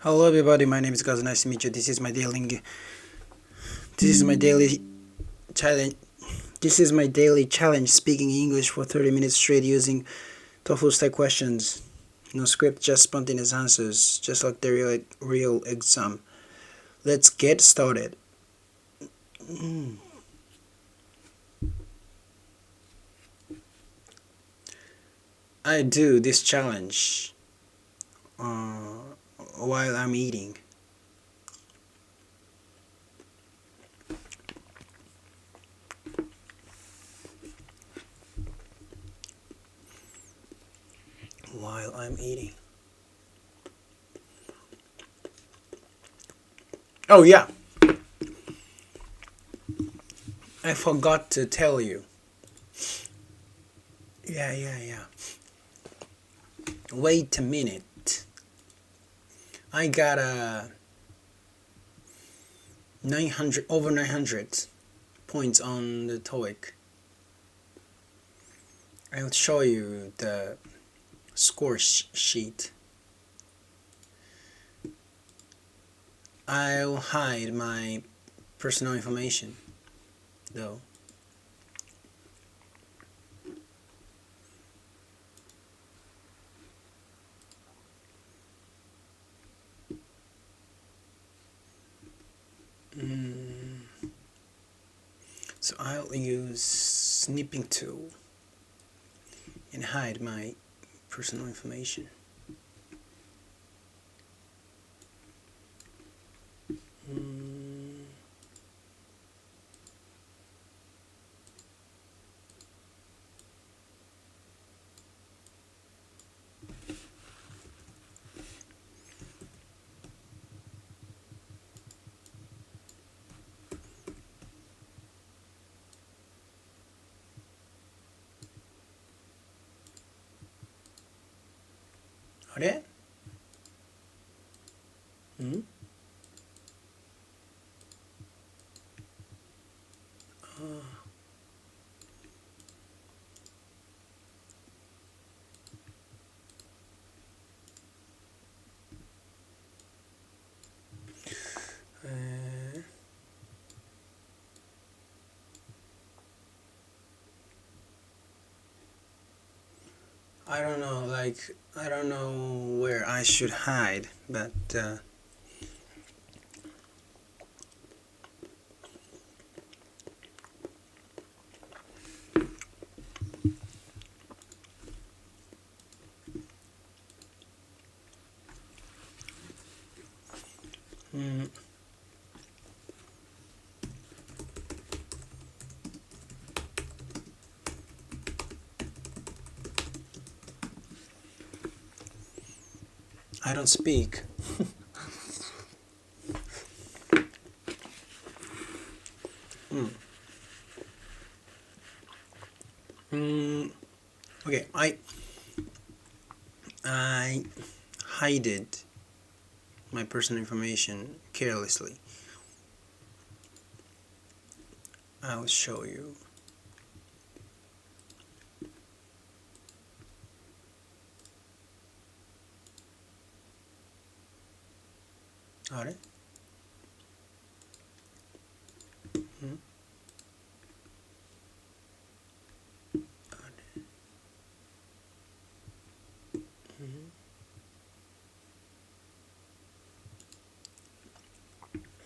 Hello everybody, my name is Gaz. Nice to meet you. This is my daily challenge. This is my daily challenge speaking English for 30 minutes straight using TOEFL style questions. No script, just spontaneous answers, just like the real exam. Let's get started. I do this challenge while I'm eating. While I'm eating. Oh yeah, I forgot to tell you. Yeah. Wait a minute. I got a 900 over 900 points on the TOEIC. I'll show you the score sheet. I'll hide my personal information though. So I'll use snipping tool and hide my personal information. Alright? I don't know, I don't know where I should hide, but I don't speak. Okay, I hided my personal information carelessly. I'll show you. Alright.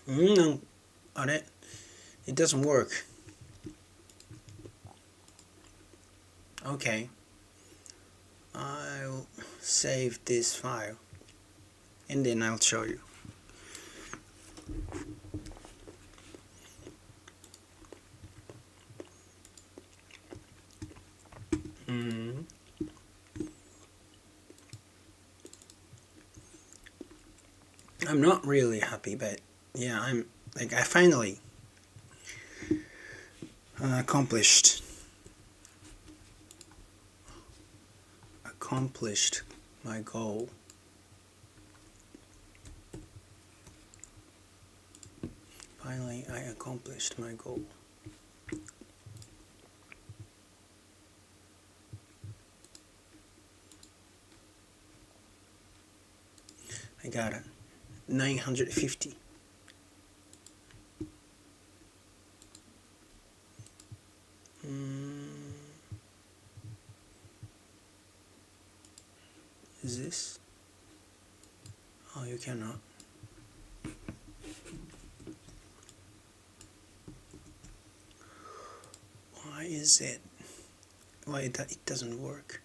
No, alright. It doesn't work. Okay. I'll save this file and then I'll show you. I'm not really happy, but yeah, I finally accomplished my goal. Finally, I accomplished my goal. I got it. 950. Is this? Oh, you cannot. Why is it? Why it doesn't work?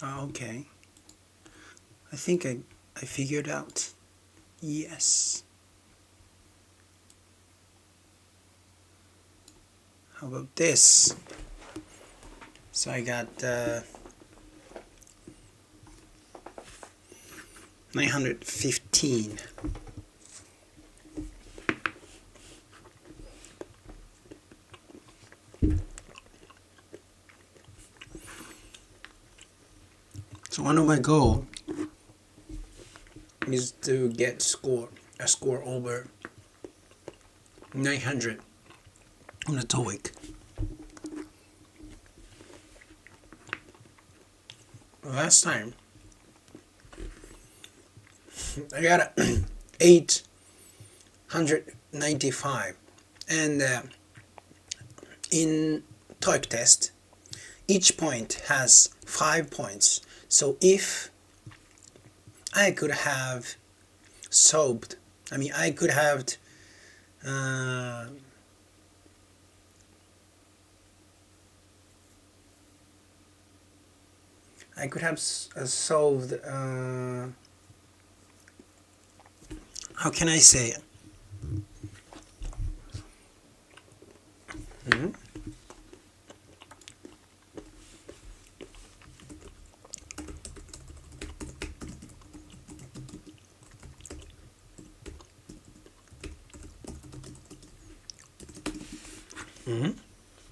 Okay. I think I figured out. Yes. How about this? So I got 915. So one of my goals is to get a score over 900 on the TOEIC. Last time I got 895, and in TOEIC test each point has 5 points. So if I could have solved, I could have solved, how can I say it?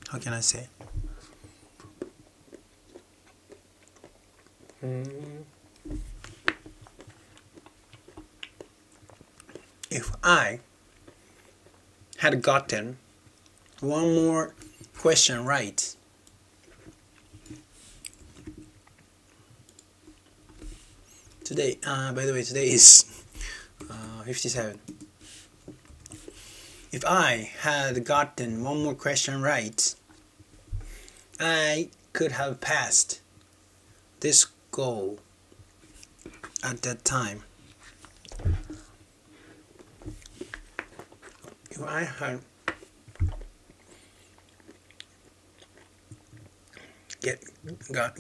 How can I say? If I had gotten one more question right, today, by the way, today is 57. If I had gotten one more question right, I could have passed this goal at that time. If I had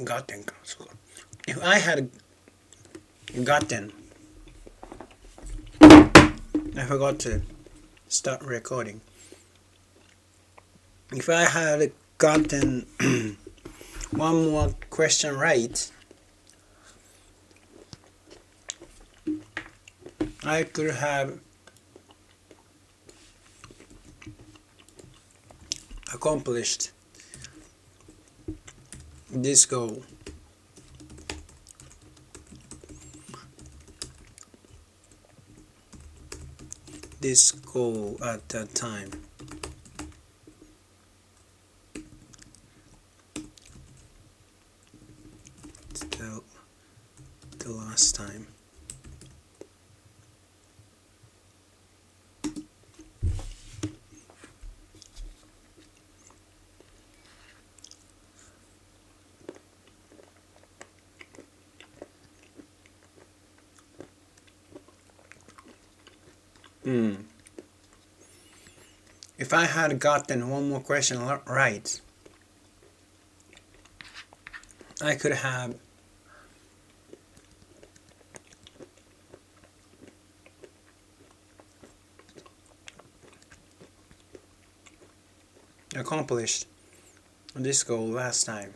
gotten, if I had gotten, I forgot to start recording. If I had gotten one more question right, I could have accomplished this goal. At that time. The last time. If I had gotten one more question right, I could have accomplished this goal last time.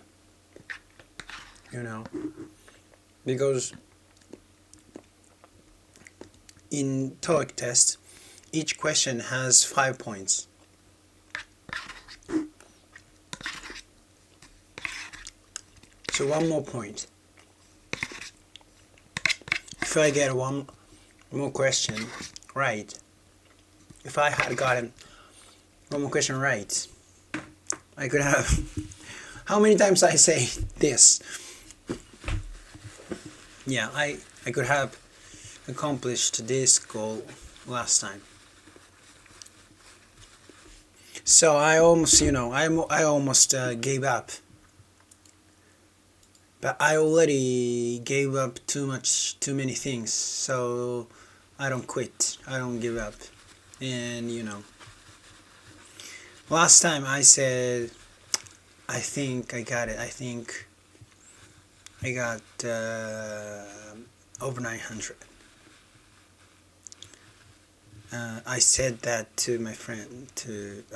Because in TOEIC test, each question has 5 points. So one more point. If I get one more question right, if I had gotten one more question right, I could have. How many times I say this? Yeah, I could have accomplished this goal last time. So I almost, I almost gave up. But I already gave up too many things. So I don't quit. I don't give up. And last time I said, I think I got it. I think I got over 900. I said that to a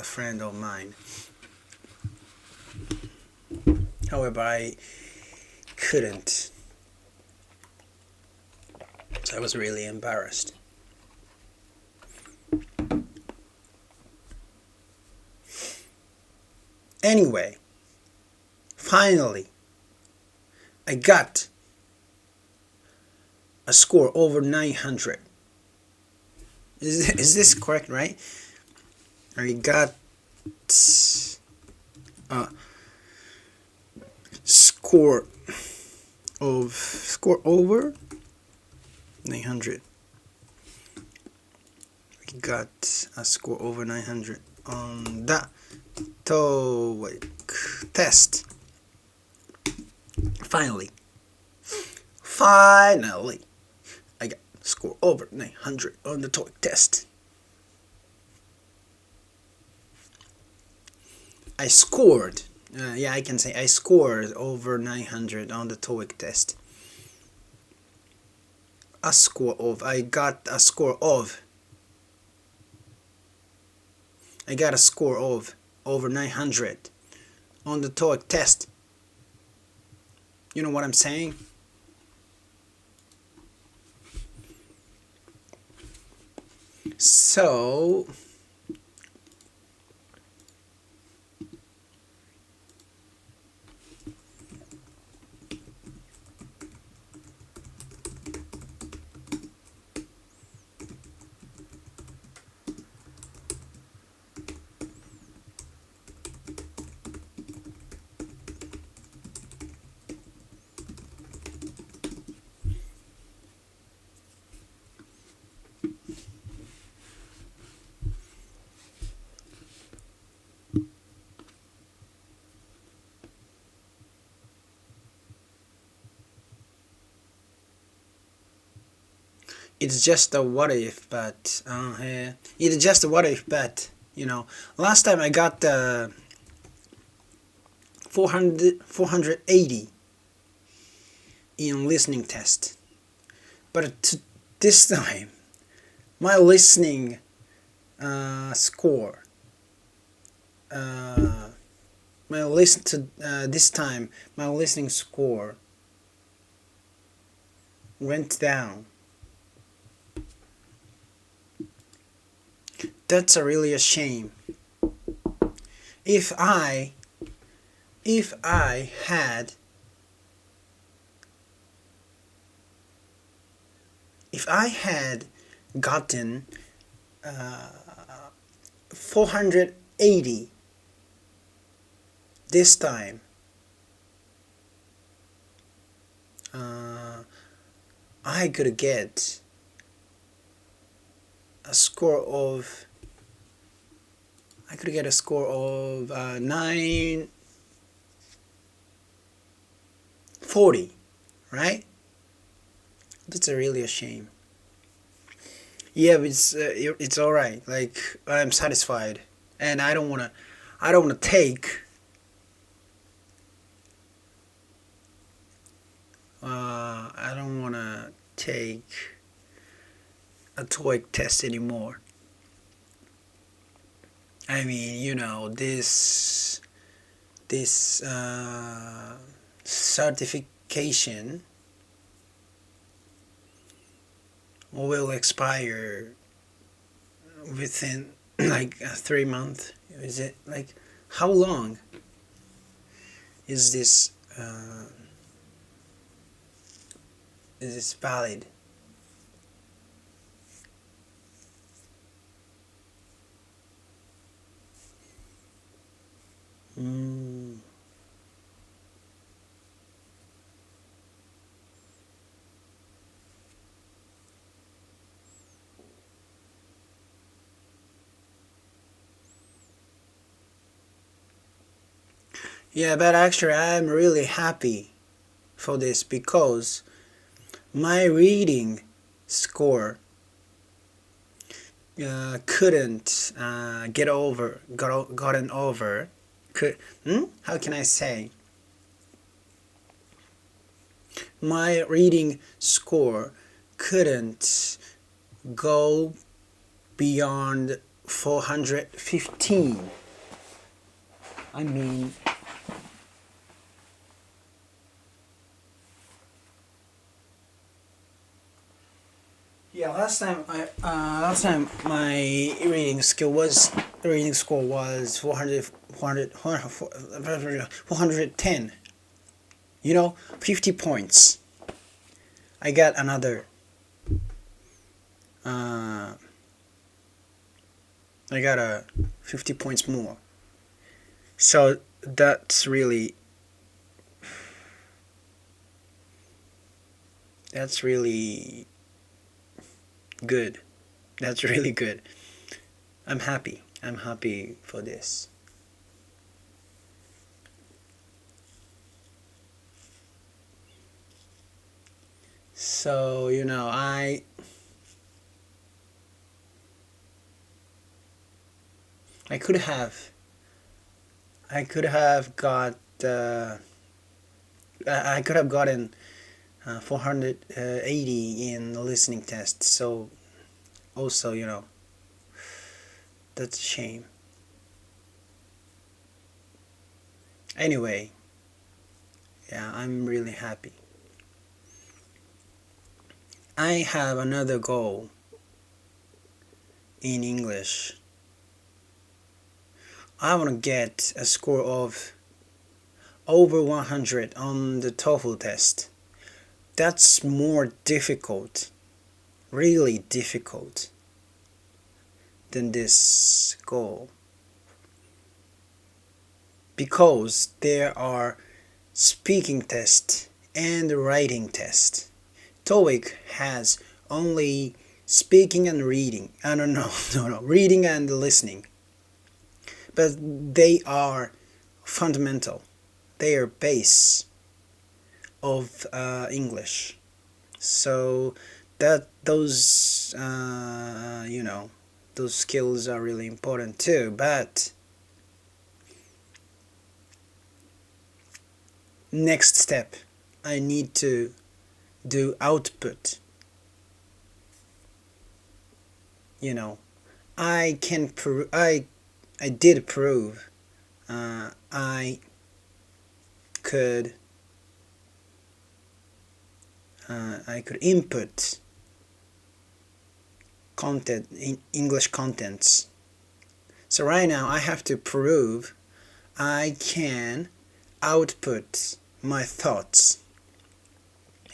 friend of mine. However, I couldn't. So I was really embarrassed. Anyway, finally, I got a score over 900. Is this correct, right? I got a score over 900. We got a score over 900 on that TOEIC test. Finally, I got a score over 900 on the TOEIC test. I scored. I can say I scored over 900 on the TOEIC test. I got a score of over 900 on the TOEIC test. You know what I'm saying? So it's just a what if, but it's just a what if, but last time I got 480 in listening test, but this time my listening score this time my listening score went down. That's really a shame. If I had gotten 480 this time, I could get a score of 940, right? That's really a shame. Yeah, but it's all right. Like, I'm satisfied, and I don't wanna take a TOEIC test anymore. I mean, this certification will expire within like 3 months. Is it like, how long is this Is this valid? Mm. Yeah, but actually I'm really happy for this because my reading score couldn't gotten over. How can I say? My reading score couldn't go beyond 415. I mean, yeah. Last time my reading score was 410. 50 points. I got another. Uh, I got a 50 points more. So that's really good. That's really good. I'm happy. I'm happy for this. So, I could have I could have got I could have gotten 480 in the listening test. So also, that's a shame. Anyway, yeah, I'm really happy. I have another goal in English. I want to get a score of over 100 on the TOEFL test. That's more difficult, really difficult than this goal. Because there are speaking test and writing test. TOEIC has only speaking and reading. I don't know, no, reading and listening. But they are fundamental. They are base of English. So those skills are really important too. But next step, I need to do output. I can prove. I did prove. I could. I could input content in English contents. So right now I have to prove I can output my thoughts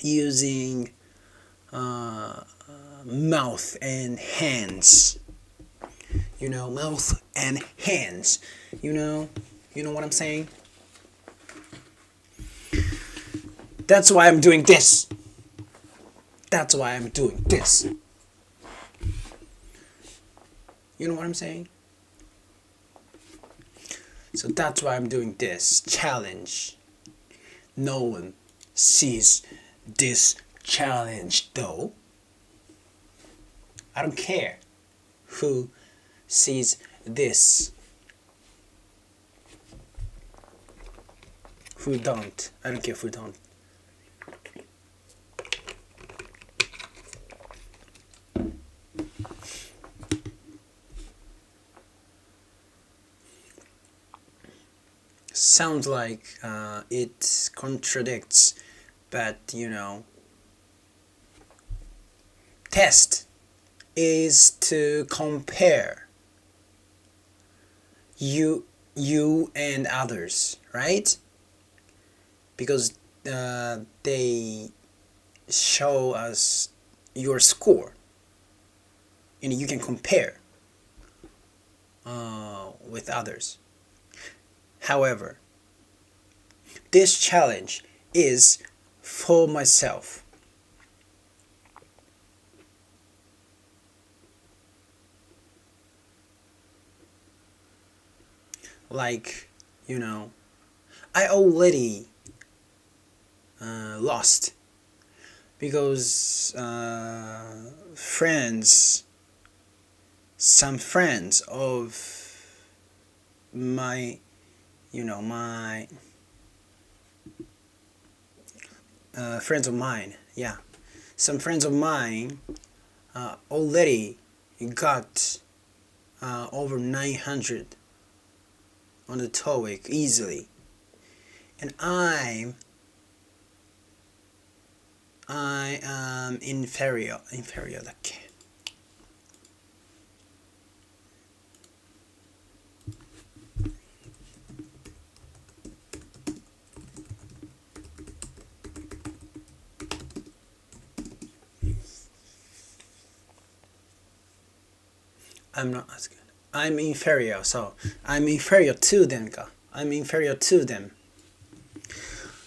using mouth and hands. Mouth and hands. You know what I'm saying? That's why I'm doing this. That's why I'm doing this. You know what I'm saying? So that's why I'm doing this challenge. No one sees this challenge though. I don't care who sees this. Who don't. I don't care who don't. Sounds like it contradicts, but test is to compare you and others, right? Because they show us your score, and you can compare with others. However, this challenge is for myself. Like, you know, I already lost because some friends of my, my friends of mine, yeah, some friends of mine already got over 900 on the TOEIC easily, and I am inferior. Like, I'm not as good. I'm inferior, so I'm inferior to them. I'm inferior to them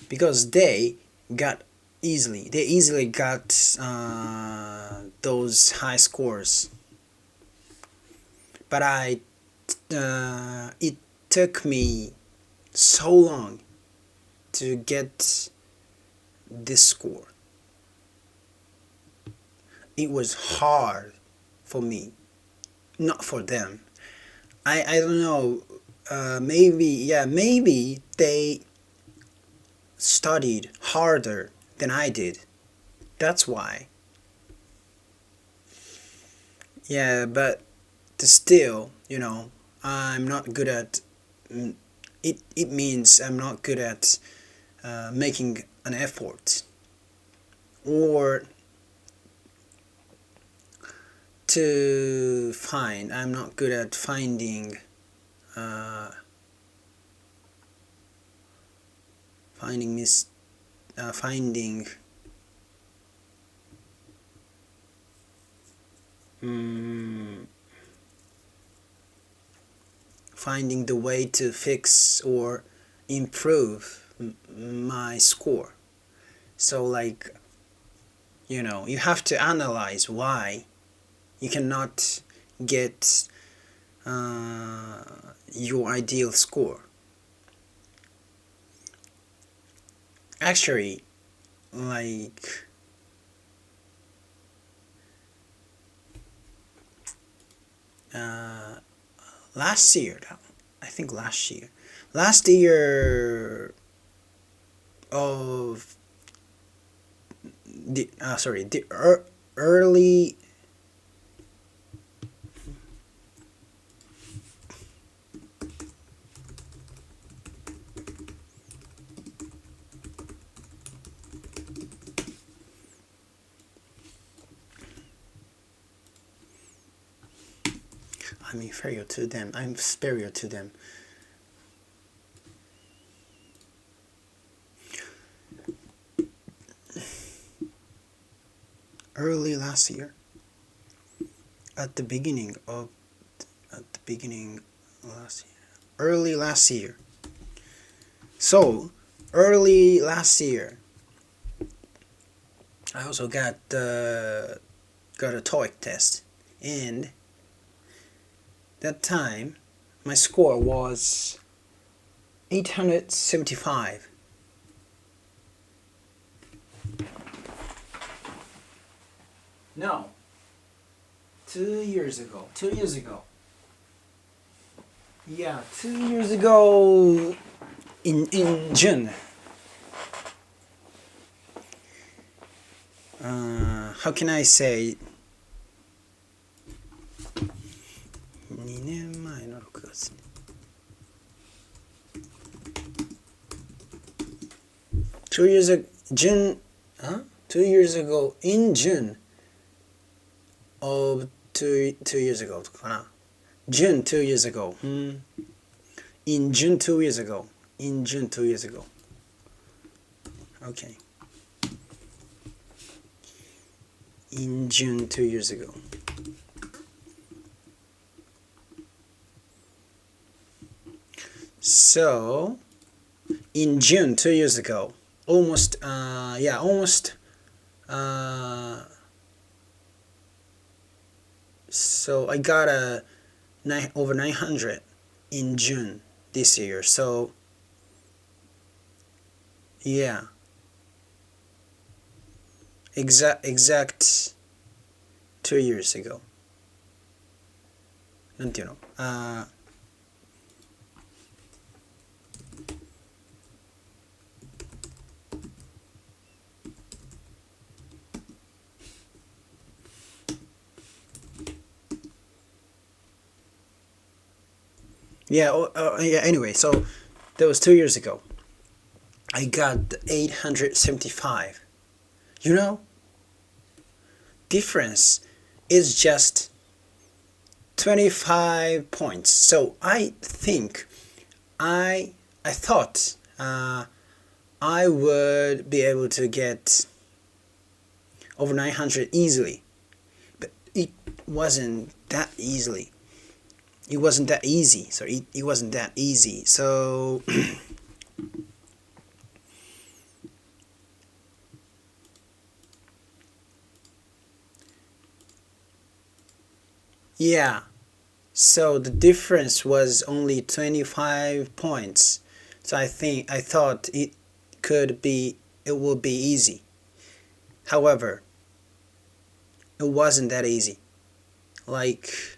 because they easily got those high scores. But it took me so long to get this score. It was hard for me, not for them. I don't know. Maybe they studied harder than I did. That's why. Yeah, but still, I'm not good at. It means I'm not good at making an effort, or to find. I'm not good at finding. Finding mis. Finding. Finding the way to fix or improve my score. So, like, you have to analyze why you cannot get your ideal score. Actually, like, last year, I think last year of the early. I'm inferior to them. I'm superior to them. Early last year, at the beginning last year, early last year. So early last year, I also got a TOEIC test, and that time my score was 875. No, 2 years ago. 2 years ago. Yeah, 2 years ago in June. How can I say? 2年前の6月。2 years ago, June, huh? 2 years ago in June of 2 years ago かな。June 2 years ago. In June 2 years ago. In June 2 years ago. Okay. in June 2 years ago. So in June 2 years ago, almost so I got over 900 in June this year. So yeah, exact 2 years ago. なんていうのyeah, anyway, so that was 2 years ago. I got 875. You know, difference is just 25 points. So I think I thought I would be able to get over 900 easily, but it wasn't that easily. It wasn't that easy. So it wasn't that easy. So yeah. So the difference was only 25 points. So I thought it would be easy. However, it wasn't that easy. Like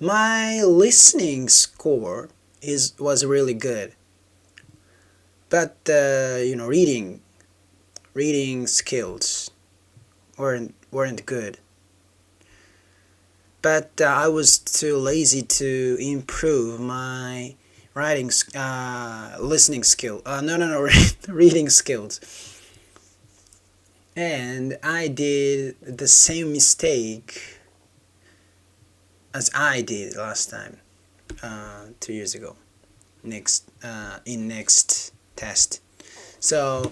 my listening score was really good, but reading skills weren't good. But I was too lazy to improve my listening skill. No, reading skills. And I did the same mistake as I did last time, 2 years ago. Next test. So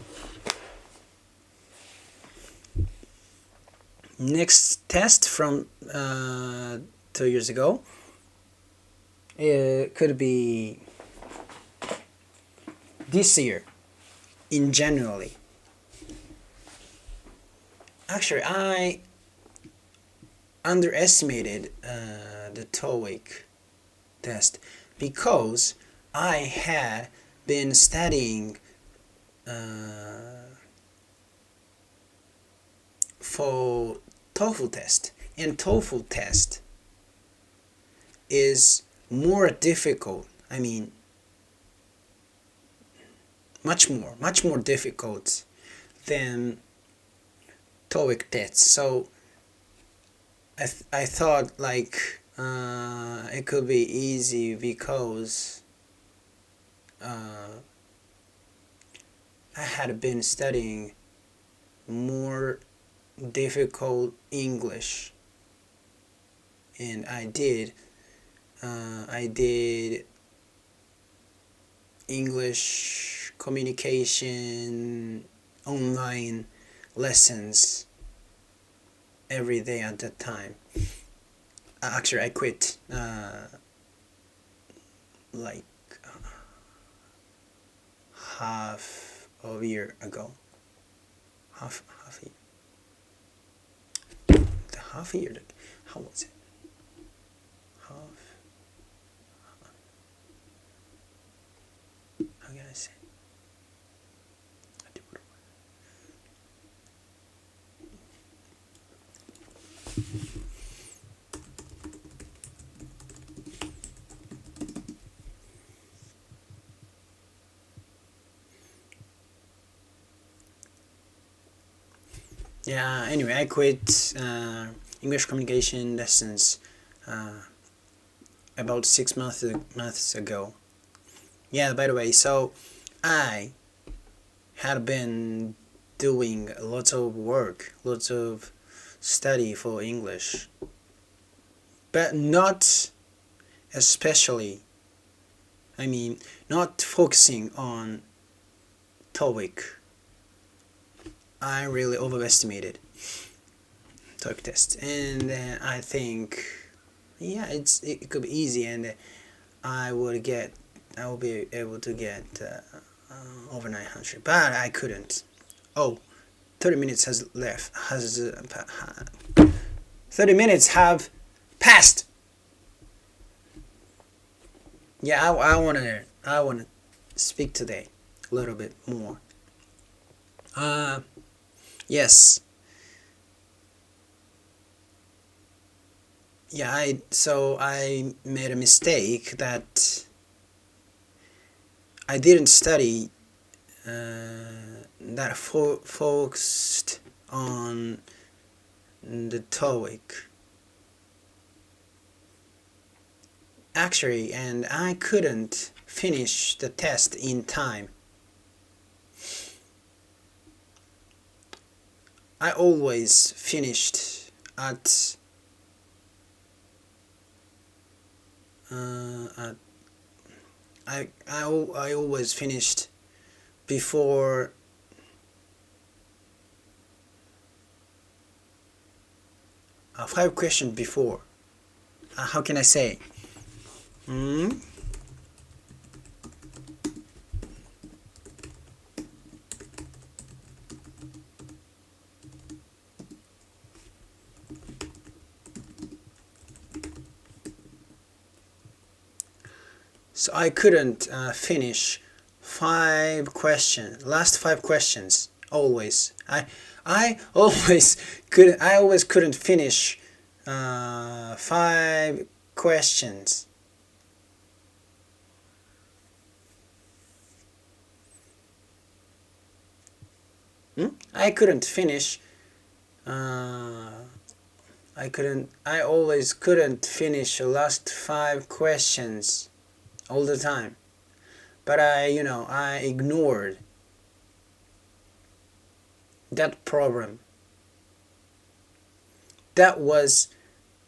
next test from 2 years ago, it could be this year in January. Actually, I underestimated the TOEIC test because I had been studying for TOEFL test, and TOEFL test is more difficult. I mean, much more difficult than TOEIC test. So I thought like it could be easy because I had been studying more difficult English, and I did English communication online lessons every day at that time. Actually, I quit like half a year ago. Half a year. The half a year. How was it? Half. How can I say? Yeah, anyway, I quit English communication lessons about 6 months ago. Yeah, by the way, so I had been doing lots of work, lots of study for English, but not especially, I mean, not focusing on TOEIC. I really overestimated. TOEIC test, and I think, yeah, it could be easy, and I will be able to get over 900, but I couldn't. Oh, 30 minutes has left. 30 minutes have passed. Yeah, I wanna speak today a little bit more. Yes. Yeah, I made a mistake that I didn't study that focused on the TOEIC. Actually, and I couldn't finish the test in time. I always finished at I always finished before 5 questions before. How can I say? So I couldn't finish 5 questions. Last 5 questions. Always. I always couldn't finish 5 questions. I couldn't finish. I always couldn't finish the last 5 questions all the time. But I ignored that problem. That was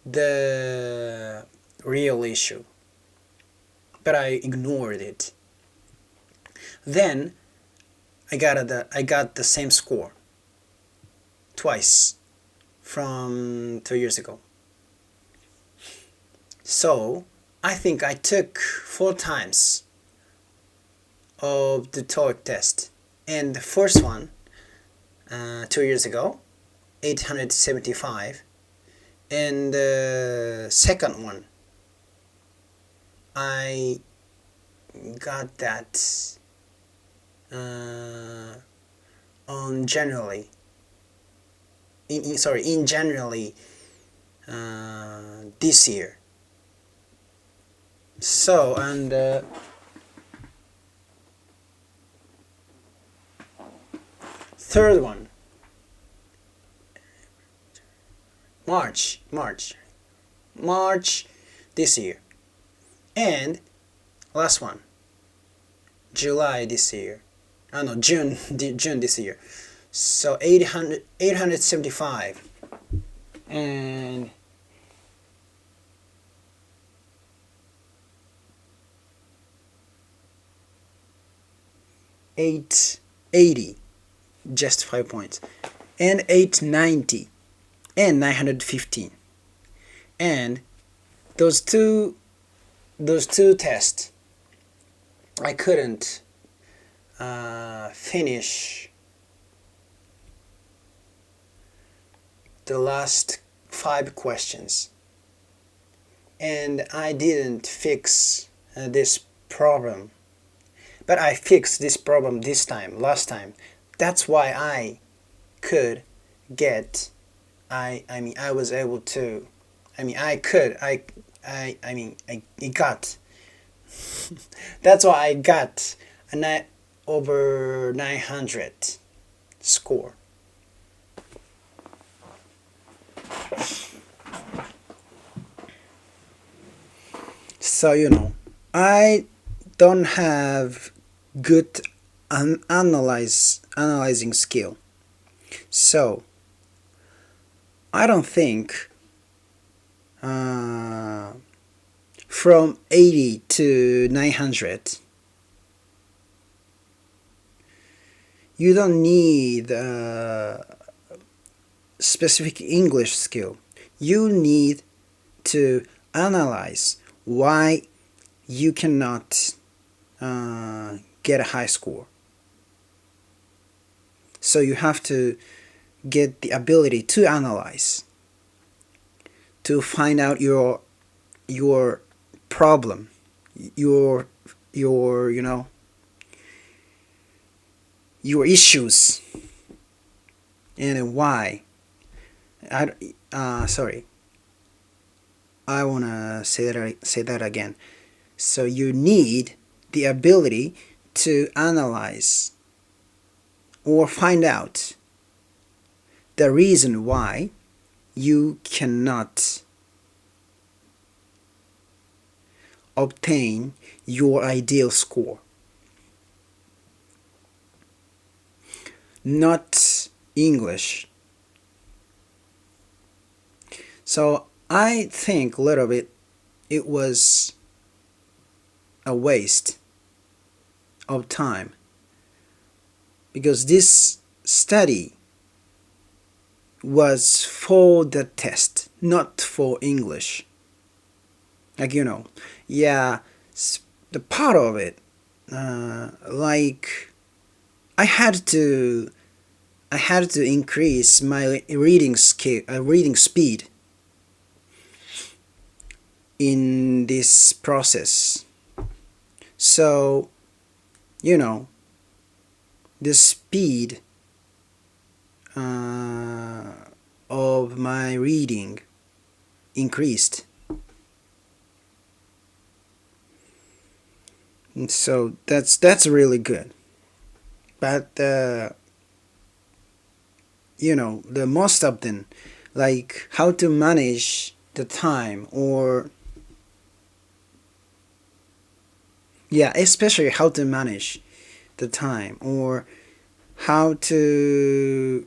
the real issue. But I ignored it. Then I got the same score twice from 2 years ago. So I think I took 4 times of the TOEIC test, and the first one 2 years ago, 875, and the second one I got that in January this year. So, and third one, March this year, and last one, July this year. No, June this year. So 875, and 880, just 5 points, and 890, and 915, and those two tests I couldn't finish the last 5 questions, and I didn't fix this problem, but I fixed this problem last time. That's why I could get, I was able to, I got, that's why I got a over 900 score. So I don't have good analyzing skill. So I don't think from 80 to 900 you don't need specific English skill. You need to analyze why you cannot get a high score. So you have to get the ability to analyze, to find out your problem, your your issues, and why. Sorry, I wanna say that again. So you need the ability to analyze or find out the reason why you cannot obtain your ideal score. Not English. So I think a little bit it was a waste of time, because this study was for the test, not for English. Like, yeah, the part of it, like I had to increase my reading speed in this process. So, the speed of my reading increased. And so that's really good. But the most of them, like how to manage the time, or especially how to manage the time, or how to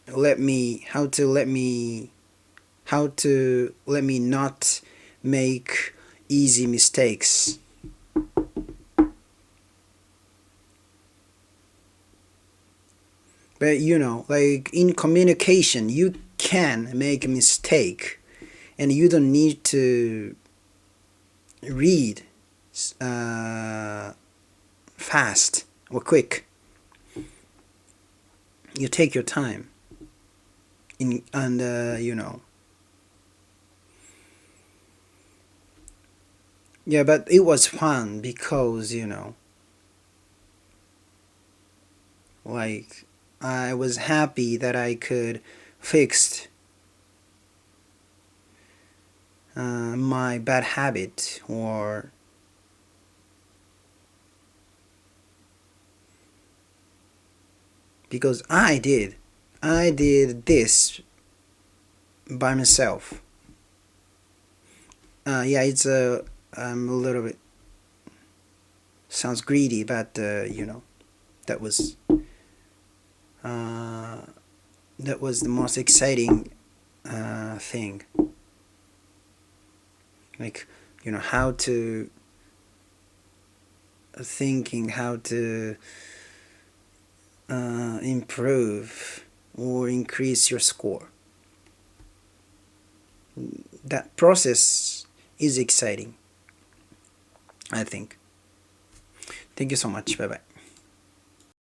let me not make easy mistakes. But like in communication, you can make a mistake, and you don't need to read fast or quick. You take your time but it was fun because like I was happy that I could fix my bad habit, or because I did this by myself. It's a little bit sounds greedy, but that was the most exciting thing. Like how to improve or increase your score. That process is exciting, I think. Thank you so much. Bye bye.